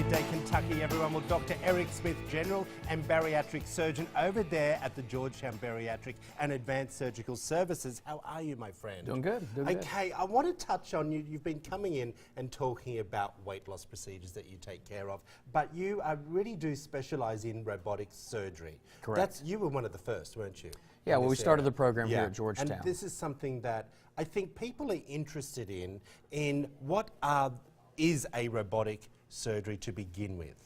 Midday Kentucky, everyone. Well, Dr. Eric Smith, General and Bariatric Surgeon over there at the Georgetown Bariatric and Advanced Surgical Services. How are you, my friend? Doing good, Okay, I want to touch on you. You've been coming in and talking about weight loss procedures that you take care of, but you really do specialise in robotic surgery. Correct. You were one of the first, weren't you? Yeah, well, we started the program here at Georgetown. And this is something that I think people are interested in what is a robotic surgery to begin with?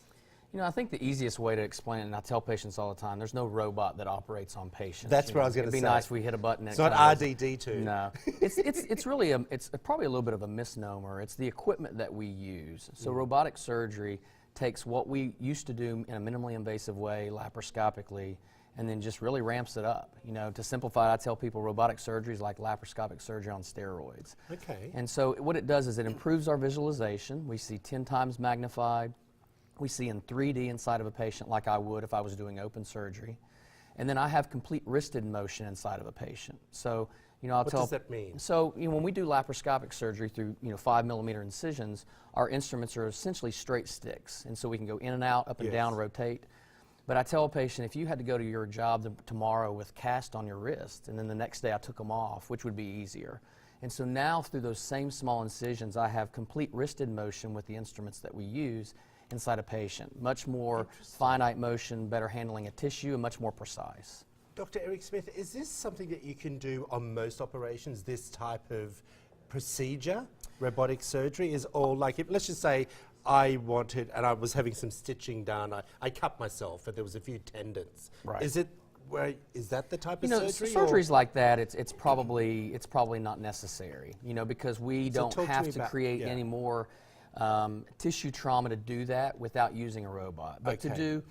You know, I think the easiest way to explain it, and I tell patients all the time, there's no robot that operates on patients. That's what I was going to say. It'd be nice if we hit a button. It's not RDD2. No, it's really it's probably a little bit of a misnomer. It's the equipment that we use. So robotic surgery takes what we used to do in a minimally invasive way, laparoscopically, and then just really ramps it up. You know, to simplify it, I tell people robotic surgery is like laparoscopic surgery on steroids. Okay. And so what it does is it improves our visualization. We see 10 times magnified. We see in 3D inside of a patient like I would if I was doing open surgery. And then I have complete wristed motion inside of a patient. So, you know, What does that mean? So, you know, when we do laparoscopic surgery through, 5mm incisions, our instruments are essentially straight sticks. And so we can go in and out, up and down, rotate. But I tell a patient, if you had to go to your job tomorrow with cast on your wrist, and then the next day I took them off, which would be easier. And so now through those same small incisions, I have complete wristed motion with the instruments that we use inside a patient. Much more finite motion, better handling of tissue, and much more precise. Dr. Eric Smith, is this something that you can do on most operations, this type of procedure? Robotic surgery is all like, let's just say I wanted, and I was having some stitching done, I cut myself and there was a few tendons. Right. Is that the type of surgery? Surgeries like that, it's probably not necessary, because we don't have to create any more tissue trauma to do that without using a robot. But to do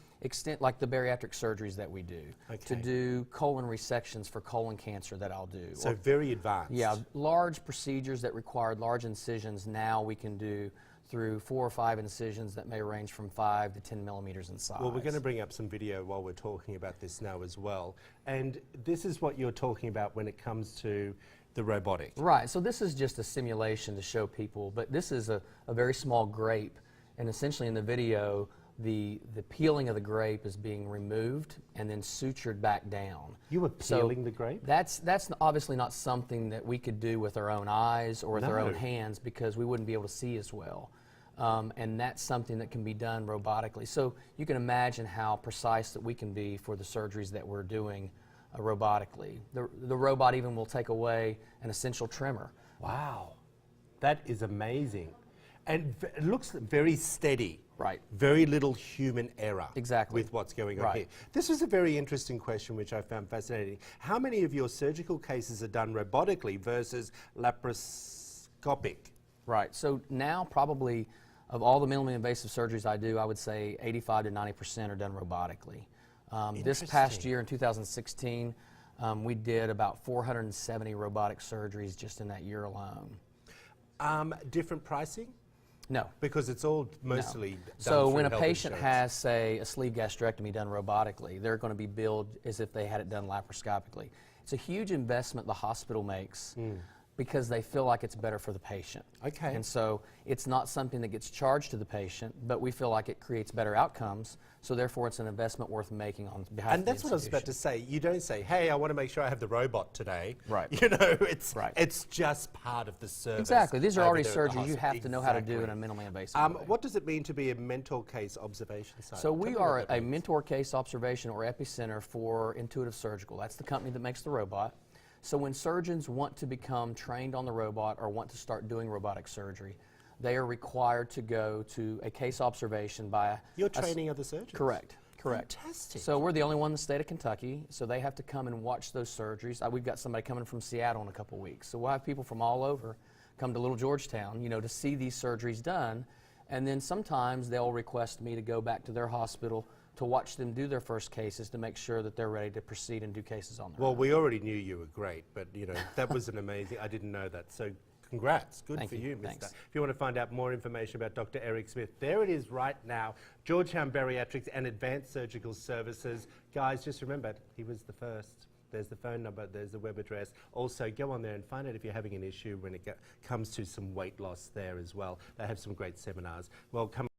like the bariatric surgeries that we do, to do colon resections for colon cancer that I'll do. So very advanced. Yeah, large procedures that required large incisions now we can do through 4 or 5 incisions that may range from 5 to 10 millimeters in size. Well, we're going to bring up some video while we're talking about this now as well. And this is what you're talking about when it comes to the robotic. Right, so this is just a simulation to show people, but this is a very small grape, and essentially in the video, the peeling of the grape is being removed and then sutured back down. You were peeling the grape? That's obviously not something that we could do with our own eyes or with our own hands because we wouldn't be able to see as well. And that's something that can be done robotically. So you can imagine how precise that we can be for the surgeries that we're doing robotically. The robot even will take away an essential tremor. Wow, that is amazing. And it looks very steady. Right. Very little human error. Exactly. With what's going on here. This was a very interesting question which I found fascinating. How many of your surgical cases are done robotically versus laparoscopic? Right. So now probably of all the minimally invasive surgeries I do, I would say 85 to 90% are done robotically. This past year in 2016, we did about 470 robotic surgeries just in that year alone. Different pricing? No. Because it's all mostly done So through when a health patient insurance. has, say, a sleeve gastrectomy done robotically, they're going to be billed as if they had it done laparoscopically. It's a huge investment the hospital makes because they feel like it's better for the patient. Okay. And so it's not something that gets charged to the patient, but we feel like it creates better outcomes, so therefore it's an investment worth making on behalf of the institution. And that's what I was about to say. You don't say, hey, I want to make sure I have the robot today. Right. It's just part of the service. Exactly. These are already surgeries you have to know how to do in a minimally invasive way. What does it mean to be a mentor case observation site? So we are a mentor case observation or epicenter for Intuitive Surgical. That's the company that makes the robot. So when surgeons want to become trained on the robot or want to start doing robotic surgery, they are required to go to a case observation by You're training other surgeons? Correct. Fantastic. So we're the only one in the state of Kentucky, so they have to come and watch those surgeries. We've got somebody coming from Seattle in a couple weeks. So we'll have people from all over come to Little Georgetown, to see these surgeries done. And then sometimes they'll request me to go back to their hospital to watch them do their first cases to make sure that they're ready to proceed and do cases on their own. Well, we already knew you were great, but that was an amazing, I didn't know that. So congrats, good for you, mister. If you want to find out more information about Dr. Eric Smith, there it is right now, Georgetown Bariatrics and Advanced Surgical Services. Guys, just remember, he was the first. There's the phone number, there's the web address. Also, go on there and find out if you're having an issue when it comes to some weight loss there as well. They have some great seminars. Well, come